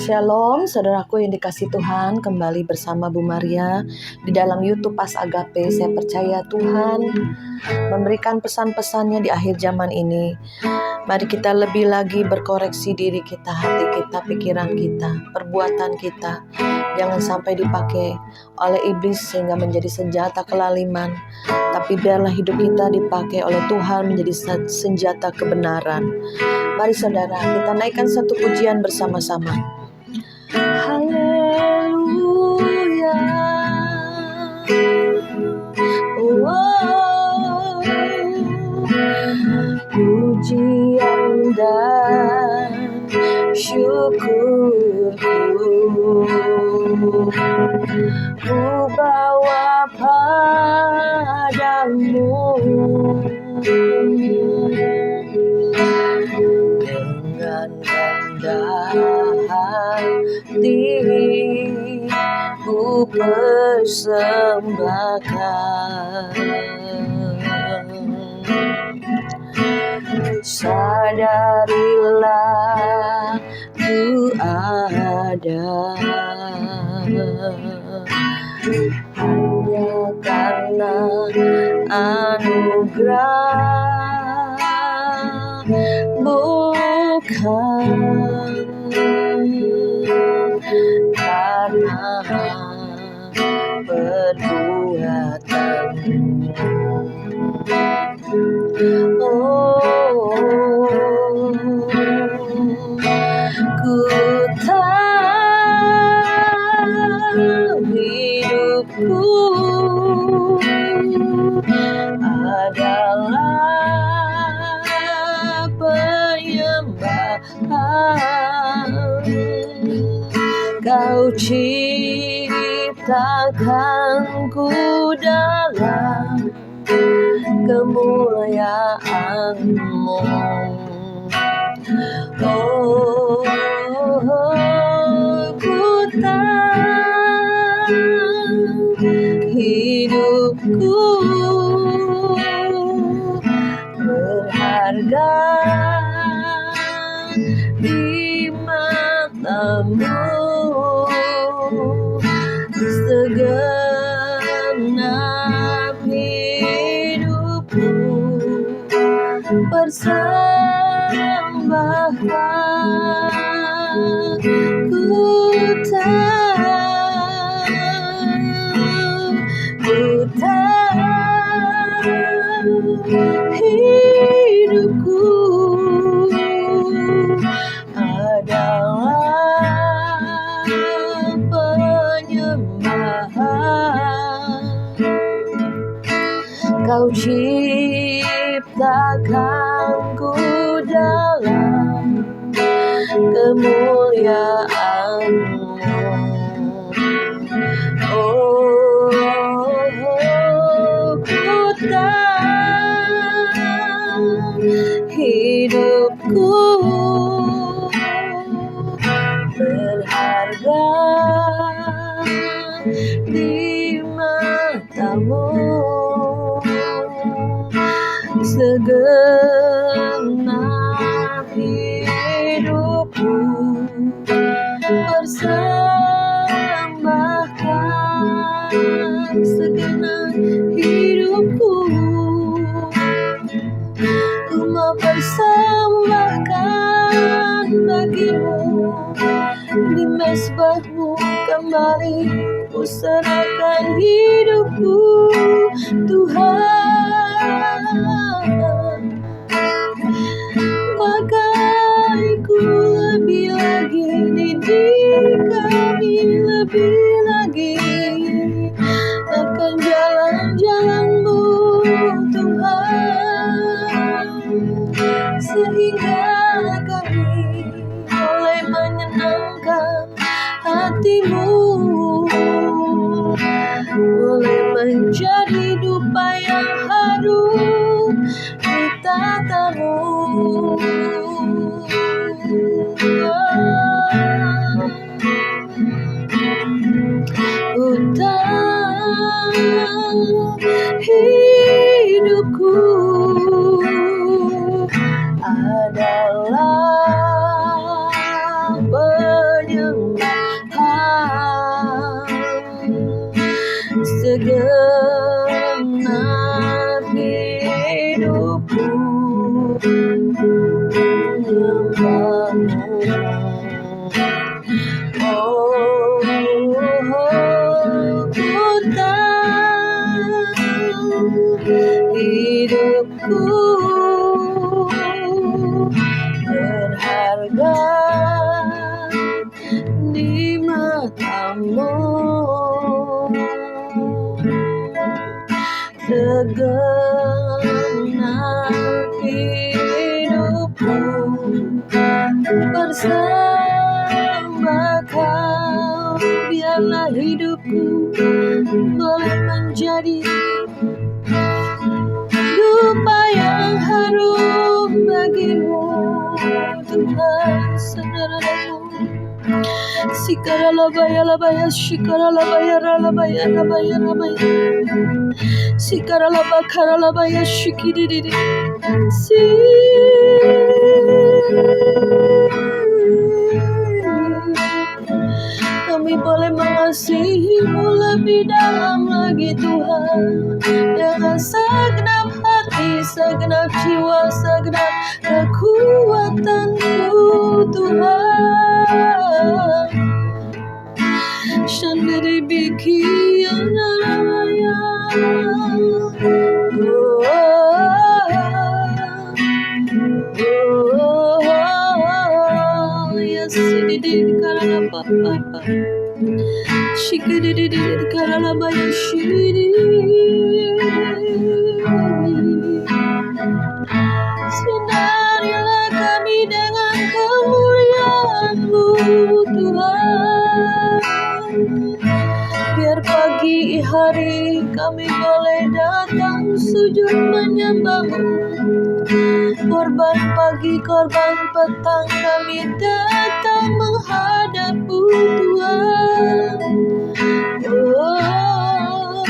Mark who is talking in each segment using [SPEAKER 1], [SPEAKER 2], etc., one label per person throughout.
[SPEAKER 1] Shalom, saudaraku yang dikasihi Tuhan, kembali bersama Bu Maria di dalam YouTube Pas Agape. Saya percaya Tuhan memberikan pesan-pesannya di akhir zaman ini. Mari kita lebih lagi berkoreksi diri kita, hati kita, pikiran kita, perbuatan kita. Jangan sampai dipakai oleh iblis sehingga menjadi senjata kelaliman. Tapi biarlah hidup kita dipakai oleh Tuhan menjadi senjata kebenaran. Mari saudara, kita naikkan satu pujian bersama-sama. Haleluya. Oh, pujian dan syukurku ku bawa padamu dengan rendah hati ku persembahkan. Sadarilah ku ada hanya karena anugerah, bukan karena perbuatanmu. Oh, ku tahu hidupku adalah penyembahan. Kau ciptakanku dalam kemuliaan-Mu. Oh, ku tahu hidupku berharga di mata-Mu. Segenap hidupku persembahkan. Ku tahu hidupku adalah penyembahan. Kau ciptakanku dalam kemuliaan-Mu. Oh, ku tahu hidupku berharga di mata-Mu. Segenap hidupku persembahkan. Segenap hidupku ku mau persembahkan bagi-Mu. Di mezbah-Mu kembali ku serahkan hidupku, Tuhan. Pakai ku lebih lagi, didik kami lebih lagi akan jalan-jalan-Mu, Tuhan, sehingga kami boleh menyenangkan hati-Mu, boleh menjadi dupa yang harum di tata-Mu. Ku tahu hidupku adalah penyembahan. hidupku menyembahmu. Ku tahu hidupku berharga di matamu. Segenap hidupku bersama kau, biarlah hidupku boleh menjadi dupa yang harum bagimu, Tuhan. Saudaraku, sikaralabaya labaya, shikaralabaya ralabaya rabaya rabaya, sikaralabakaralabaya shikidididi, kami boleh mengasihimu lebih dalam lagi, Tuhan, dengan segenap hati, segenap jiwa, segenap kekuatanku, Tuhan. Shandiri biki anaraya, yes, didi karana papa, shikidi karana baya shiri. Sinarilah kami dengan kemuliaan-Mu, Tuhan. Biar pagi hari kami boleh datang sujud menyembah-Mu. Korban pagi, korban petang kami datang menghadap-Mu, Tuhan. Oh,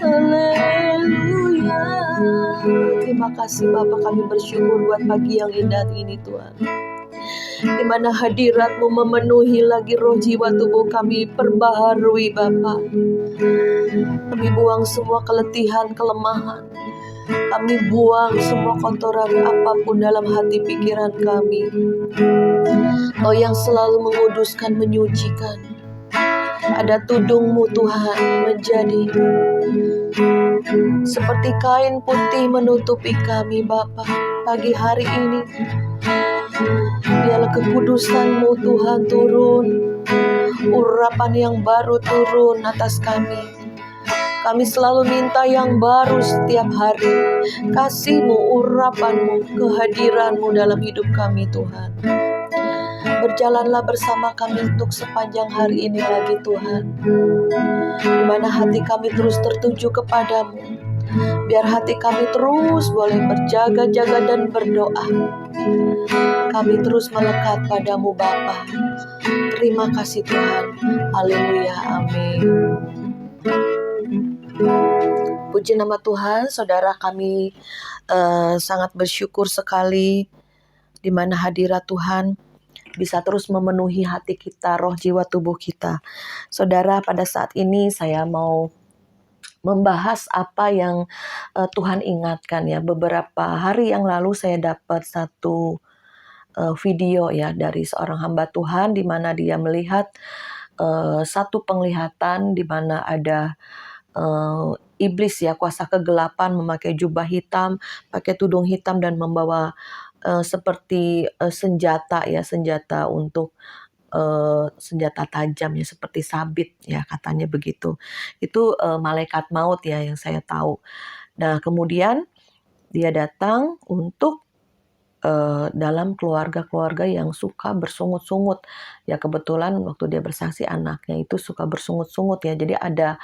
[SPEAKER 1] haleluya. Terima kasih Bapa, kami bersyukur buat pagi yang indah ini, Tuhan, di mana hadirat-Mu memenuhi lagi roh jiwa tubuh kami, perbaharui Bapa. Kami buang semua keletihan, kelemahan. Kami buang semua kotoran apapun dalam hati pikiran kami. Kau yang selalu menguduskan, menyucikan. Ada tudung-Mu Tuhan menjadi seperti kain putih menutupi kami Bapa. Pagi hari ini biarlah kekudusan-Mu Tuhan turun, urapan yang baru turun atas kami. Kami selalu minta yang baru setiap hari. Kasih-Mu, urapan-Mu, kehadiran-Mu dalam hidup kami Tuhan. Berjalanlah bersama kami untuk sepanjang hari ini lagi Tuhan, di mana hati kami terus tertuju kepadamu. Biar hati kami terus boleh berjaga-jaga dan berdoa. Kami terus melekat padamu Bapa. Terima kasih Tuhan. Haleluya, amin. Puji nama Tuhan. Saudara, kami sangat bersyukur sekali di mana hadirat Tuhan bisa terus memenuhi hati kita, roh jiwa tubuh kita. Saudara, pada saat ini saya mau membahas apa yang Tuhan ingatkan ya. Beberapa hari yang lalu saya dapat satu video ya dari seorang hamba Tuhan, di mana dia melihat satu penglihatan di mana ada iblis ya, kuasa kegelapan, memakai jubah hitam, pakai tudung hitam dan membawa seperti senjata ya, senjata untuk senjata tajam ya, seperti sabit ya, katanya begitu. Itu malaikat maut ya yang saya tahu. Nah, kemudian dia datang untuk dalam keluarga-keluarga yang suka bersungut-sungut. Ya kebetulan waktu dia bersaksi anaknya itu suka bersungut-sungut ya. Jadi ada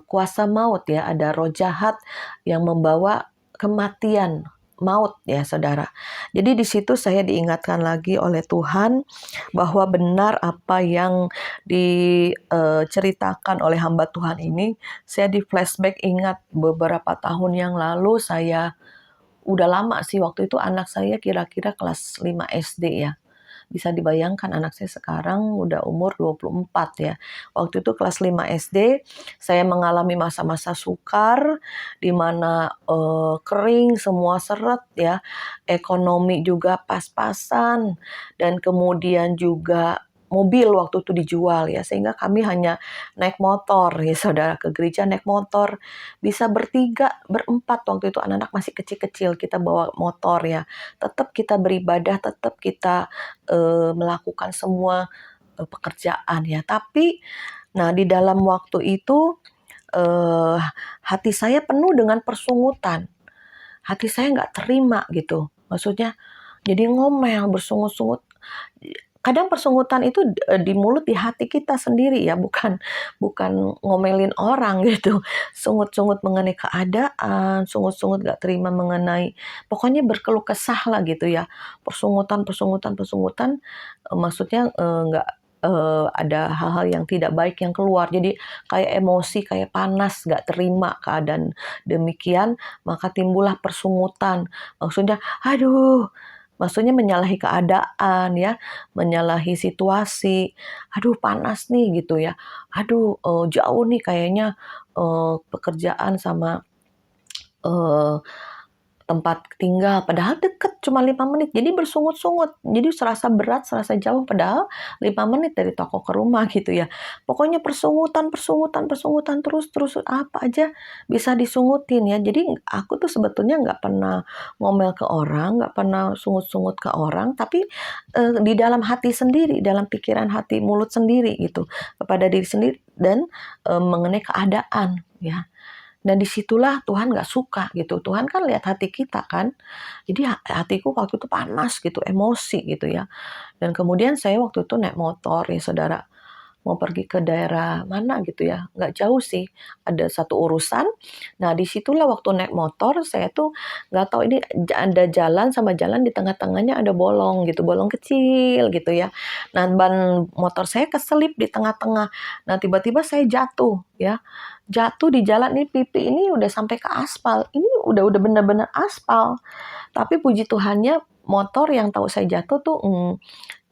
[SPEAKER 1] kuasa maut ya, ada roh jahat yang membawa kematian, maut ya saudara. Jadi di situ saya diingatkan lagi oleh Tuhan bahwa benar apa yang diceritakan oleh hamba Tuhan ini. Saya di flashback ingat beberapa tahun yang lalu, saya udah lama sih, waktu itu anak saya kira-kira kelas 5 SD ya. Bisa dibayangkan anak saya sekarang udah umur 24 ya. Waktu itu kelas 5 SD, saya mengalami masa-masa sukar, di mana kering, semua seret ya, ekonomi juga pas-pasan, dan kemudian juga mobil waktu itu dijual ya, sehingga kami hanya naik motor ya saudara, ke gereja naik motor, bisa bertiga, berempat waktu itu anak-anak masih kecil-kecil, kita bawa motor ya, tetap kita beribadah, tetap kita melakukan semua pekerjaan ya. Tapi, nah di dalam waktu itu eh, hati saya penuh dengan persungutan. Hati saya nggak terima gitu. Maksudnya jadi ngomel, bersungut-sungut. Kadang persungutan itu di mulut, di hati kita sendiri ya, bukan bukan ngomelin orang gitu. Sungut-sungut mengenai keadaan, sungut-sungut nggak terima mengenai, pokoknya berkeluh kesah lah gitu ya. Persungutan, persungutan, persungutan, maksudnya nggak ada hal-hal yang tidak baik yang keluar. Jadi kayak emosi, kayak panas, nggak terima keadaan demikian, maka timbullah persungutan. Maksudnya, aduh, maksudnya menyalahi keadaan ya, menyalahi situasi. Aduh panas nih gitu ya. Aduh jauh nih kayaknya pekerjaan sama eh, tempat tinggal, padahal deket cuma 5 menit, jadi bersungut-sungut, jadi serasa berat, serasa jauh, padahal 5 menit dari toko ke rumah gitu ya. Pokoknya persungutan, persungutan, persungutan terus apa aja bisa disungutin ya. Jadi aku tuh sebetulnya nggak pernah ngomel ke orang, nggak pernah sungut-sungut ke orang, tapi di dalam hati sendiri, dalam pikiran hati mulut sendiri gitu, kepada diri sendiri dan mengenai keadaan ya. Dan disitulah Tuhan gak suka gitu. Tuhan kan lihat hati kita kan. Jadi hatiku waktu itu panas gitu, emosi gitu ya. Dan kemudian saya waktu itu naik motor ya saudara. Mau pergi ke daerah mana gitu ya. Nggak jauh sih. Ada satu urusan. Nah disitulah waktu naik motor saya tuh nggak tahu ini ada jalan sama jalan di tengah-tengahnya ada bolong gitu. Bolong kecil gitu ya. Nah ban motor saya keselip di tengah-tengah. Nah tiba-tiba saya jatuh ya. Jatuh di jalan ini, pipi ini udah sampai ke aspal. Ini udah benar-benar aspal. Tapi puji Tuhannya motor yang tahu saya jatuh tuh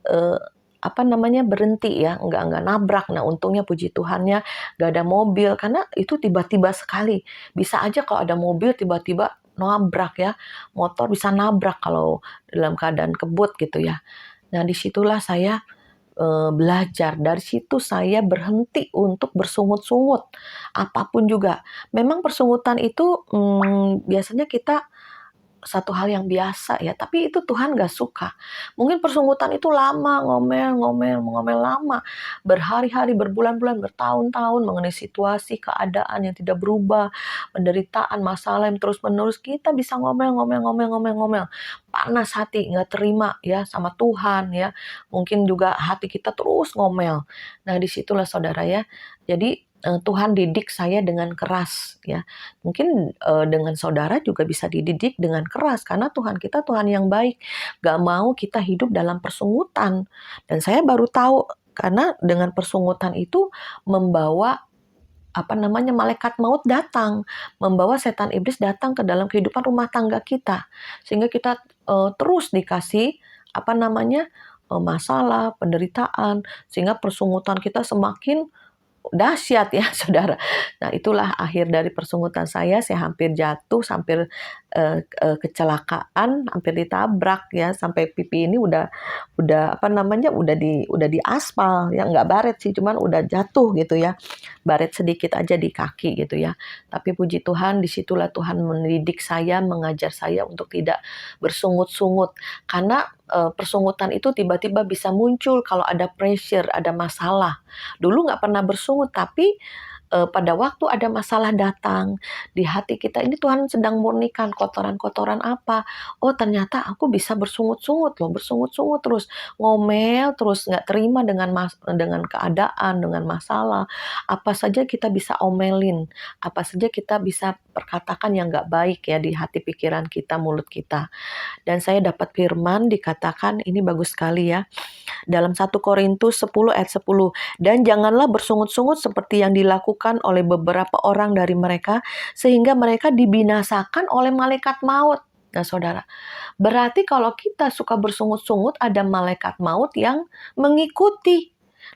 [SPEAKER 1] eh, apa namanya berhenti ya, nggak nabrak. Nah untungnya puji Tuhannya nggak ada mobil, karena itu tiba-tiba sekali. Bisa aja kalau ada mobil tiba-tiba nabrak ya, motor bisa nabrak kalau dalam keadaan kebut gitu ya. Nah disitulah saya belajar. Dari situ saya berhenti untuk bersungut-sungut, apapun juga. Memang persungutan itu biasanya kita satu hal yang biasa ya, tapi itu Tuhan gak suka. Mungkin persungutan itu lama, ngomel lama, berhari-hari, berbulan-bulan, bertahun-tahun mengenai situasi, keadaan yang tidak berubah, penderitaan, masalah yang terus-menerus, kita bisa ngomel, panas hati, gak terima ya sama Tuhan ya, mungkin juga hati kita terus ngomel. Nah disitulah saudara ya, jadi Tuhan didik saya dengan keras ya. Mungkin dengan saudara juga bisa dididik dengan keras, karena Tuhan kita Tuhan yang baik, gak mau kita hidup dalam persungutan. Dan saya baru tahu, karena dengan persungutan itu membawa apa namanya malaikat maut datang, membawa setan iblis datang ke dalam kehidupan rumah tangga kita, sehingga kita terus dikasih apa namanya masalah, penderitaan, sehingga persungutan kita semakin dahsyat ya saudara. Nah itulah akhir dari persungutan saya hampir jatuh, hampir kecelakaan, hampir ditabrak ya, sampai pipi ini udah apa namanya udah di aspal ya, nggak baret sih, cuman udah jatuh gitu ya, baret sedikit aja di kaki gitu ya. Tapi puji Tuhan disitulah Tuhan mendidik saya, mengajar saya untuk tidak bersungut-sungut, karena persungutan itu tiba-tiba bisa muncul kalau ada pressure, ada masalah. Dulu nggak pernah bersungut, tapi pada waktu ada masalah datang di hati kita, ini Tuhan sedang murnikan kotoran-kotoran apa. Oh ternyata aku bisa bersungut-sungut loh, bersungut-sungut terus, ngomel terus, nggak terima dengan keadaan, dengan masalah. Apa saja kita bisa omelin, apa saja kita bisa perkatakan yang nggak baik ya di hati pikiran kita, mulut kita. Dan saya dapat firman dikatakan, ini bagus sekali ya. Dalam 1 Korintus 10 ayat 10. Dan janganlah bersungut-sungut seperti yang dilakukan oleh beberapa orang dari mereka, sehingga mereka dibinasakan oleh malaikat maut. Nah saudara, Berarti kalau kita suka bersungut-sungut ada malaikat maut yang mengikuti.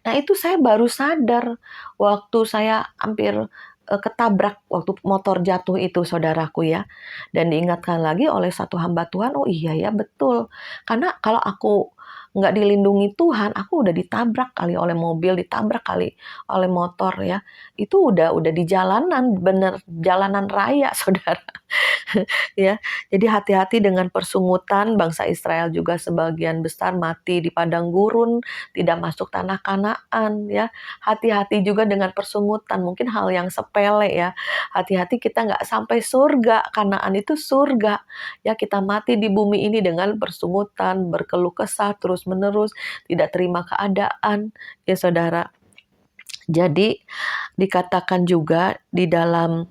[SPEAKER 1] Nah, itu saya baru sadar waktu saya hampir ketabrak waktu motor jatuh itu, saudaraku ya. Dan diingatkan lagi oleh satu hamba Tuhan, oh iya ya betul. Karena kalau aku nggak dilindungi Tuhan, aku udah ditabrak kali oleh mobil, ditabrak kali oleh motor ya. Itu udah di jalanan, bener jalanan raya, saudara. Ya, jadi hati-hati dengan persungutan. Bangsa Israel juga sebagian besar mati di padang gurun, tidak masuk tanah Kanaan ya. Hati-hati juga dengan persungutan, mungkin hal yang sepele ya. Hati-hati kita nggak sampai surga. Kanaan itu surga. Ya, kita mati di bumi ini dengan persungutan, berkeluh kesah terus-menerus, tidak terima keadaan ya saudara. Jadi dikatakan juga di dalam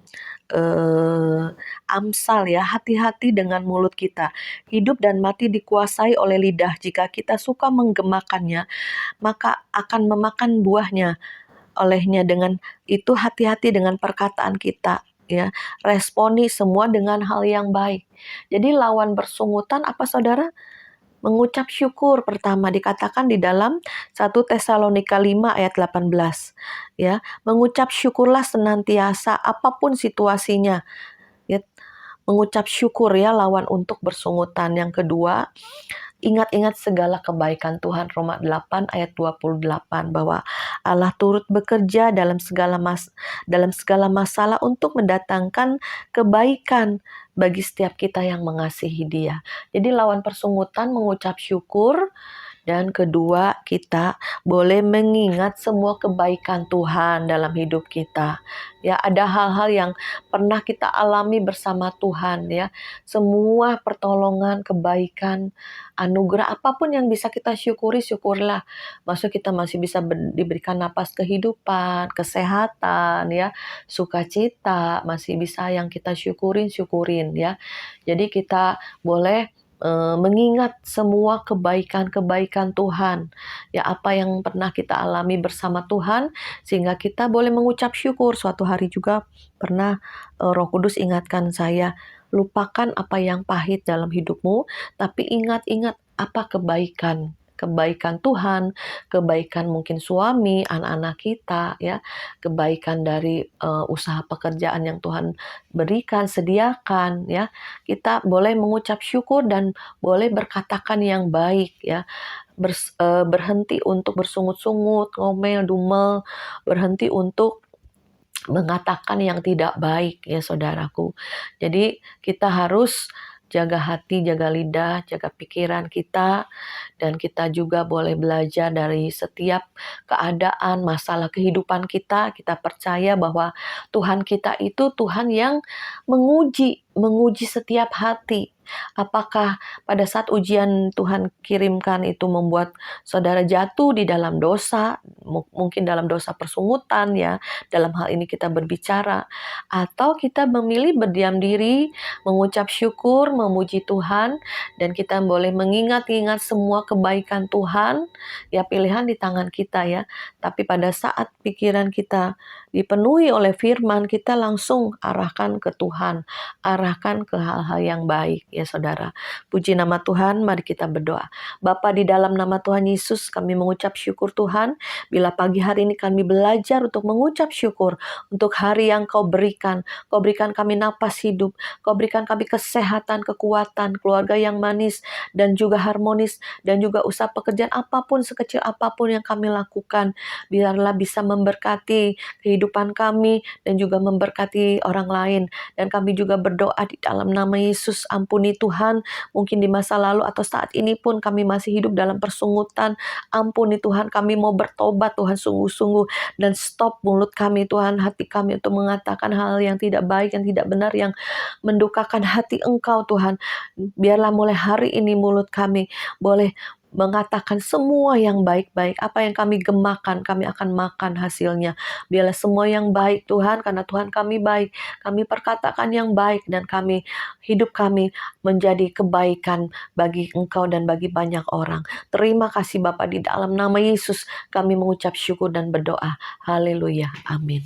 [SPEAKER 1] Amsal ya, hati-hati dengan mulut kita. Hidup dan mati dikuasai oleh lidah. Jika kita suka menggemakannya, maka akan memakan buahnya. Olehnya dengan itu hati-hati dengan perkataan kita ya. Responi semua dengan hal yang baik. Jadi lawan bersungutan apa saudara? Mengucap syukur pertama dikatakan di dalam 1 Tesalonika 5 ayat 18 ya. Mengucap syukurlah senantiasa apapun situasinya. Ya, mengucap syukur ya lawan untuk bersungutan. Yang kedua, ingat-ingat segala kebaikan Tuhan. Roma 8 ayat 28 bahwa Allah turut bekerja dalam segala masalah untuk mendatangkan kebaikan bagi setiap kita yang mengasihi Dia. Jadi lawan persungutan mengucap syukur. Dan kedua, kita boleh mengingat semua kebaikan Tuhan dalam hidup kita. Ya, ada hal-hal yang pernah kita alami bersama Tuhan ya. Semua pertolongan, kebaikan, anugerah apapun yang bisa kita syukuri, syukurlah. Maksud kita masih bisa diberikan napas kehidupan, kesehatan ya, sukacita, masih bisa yang kita syukurin ya. Jadi kita boleh mengingat semua kebaikan-kebaikan Tuhan. Ya, apa yang pernah kita alami bersama Tuhan sehingga kita boleh mengucap syukur. Suatu hari juga pernah Roh Kudus ingatkan saya, lupakan apa yang pahit dalam hidupmu, tapi ingat-ingat apa kebaikan Tuhan, kebaikan mungkin suami, anak-anak kita ya, kebaikan dari usaha pekerjaan yang Tuhan berikan, sediakan ya. Kita boleh mengucap syukur dan boleh berkatakan yang baik ya. Berhenti untuk bersungut-sungut, ngomel, dumel, berhenti untuk mengatakan yang tidak baik ya saudaraku. Jadi kita harus jaga hati, jaga lidah, jaga pikiran kita, dan kita juga boleh belajar dari setiap keadaan, masalah kehidupan kita. Kita percaya bahwa Tuhan kita itu Tuhan yang menguji setiap hati. Apakah pada saat ujian Tuhan kirimkan itu membuat saudara jatuh di dalam dosa, mungkin dalam dosa persungutan ya, dalam hal ini kita berbicara, atau kita memilih berdiam diri, mengucap syukur, memuji Tuhan, dan kita boleh mengingat-ingat semua kebaikan Tuhan, ya pilihan di tangan kita ya. Tapi pada saat pikiran kita dipenuhi oleh firman, kita langsung arahkan ke Tuhan, arahkan ke hal-hal yang baik ya saudara. Puji nama Tuhan, mari kita berdoa. Bapa, di dalam nama Tuhan Yesus kami mengucap syukur Tuhan, bila pagi hari ini kami belajar untuk mengucap syukur untuk hari yang Kau berikan. Kau berikan kami napas hidup, Kau berikan kami kesehatan, kekuatan, keluarga yang manis dan juga harmonis, dan juga usaha pekerjaan apapun, sekecil apapun yang kami lakukan, biarlah bisa memberkati kehidupan kami dan juga memberkati orang lain. Dan kami juga berdoa di dalam nama Yesus, ampuni Tuhan, mungkin di masa lalu atau saat ini pun kami masih hidup dalam persungutan. Ampuni Tuhan, kami mau bertobat Tuhan sungguh-sungguh, dan stop mulut kami Tuhan, hati kami untuk mengatakan hal yang tidak baik, yang tidak benar, yang mendukakan hati Engkau Tuhan. Biarlah mulai hari ini mulut kami boleh mengatakan semua yang baik-baik. Apa yang kami gemakan, kami akan makan hasilnya. Biarlah semua yang baik Tuhan, karena Tuhan kami baik. Kami perkatakan yang baik, dan hidup kami menjadi kebaikan bagi Engkau dan bagi banyak orang. Terima kasih Bapa, di dalam nama Yesus kami mengucap syukur dan berdoa. Haleluya. Amin.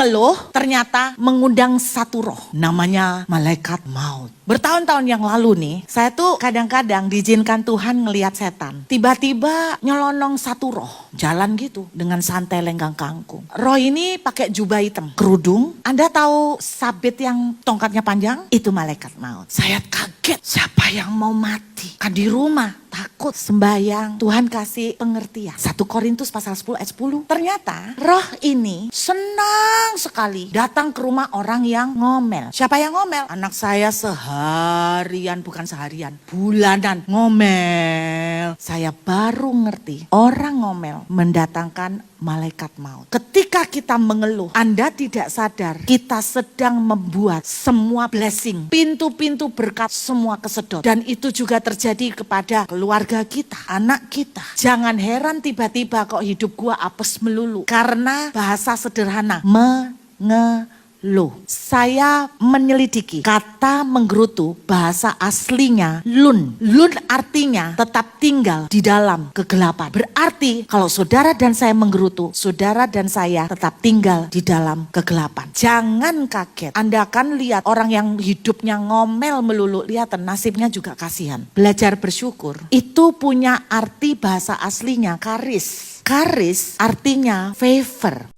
[SPEAKER 2] mengeluh, ternyata mengundang satu roh. Namanya malaikat maut. Bertahun-tahun yang lalu nih, saya tuh kadang-kadang diizinkan Tuhan ngelihat setan. Tiba-tiba nyelonong satu roh, jalan gitu dengan santai lenggang kangkung. Roh ini pakai jubah hitam, kerudung. Anda tahu sabit yang tongkatnya panjang? Itu malaikat maut. Saya kaget, siapa yang mau mati? Kan di rumah, takut sembahyang. Tuhan kasih pengertian. 1 Korintus pasal 10 ayat 10. Ternyata roh ini senang sekali datang ke rumah orang yang ngomel. Siapa yang ngomel? Anak saya seharian, bukan seharian, bulanan ngomel. Saya baru ngerti orang ngomel mendatangkan malaikat maut. Ketika kita mengeluh, Anda tidak sadar kita sedang membuat semua blessing, pintu-pintu berkat semua kesedot. Dan itu juga terjadi kepada keluarga kita, anak kita. Jangan heran tiba-tiba kok hidup gua apes melulu. Karena bahasa sederhana, mengeluh. Saya menyelidiki kata menggerutu bahasa aslinya lun. Lun artinya tetap tinggal di dalam kegelapan. Berarti kalau saudara dan saya menggerutu, saudara dan saya tetap tinggal di dalam kegelapan. Jangan kaget. Anda akan lihat orang yang hidupnya ngomel melulu, lihat nasibnya juga kasihan. Belajar bersyukur. Itu punya arti bahasa aslinya karis. Karis artinya favor.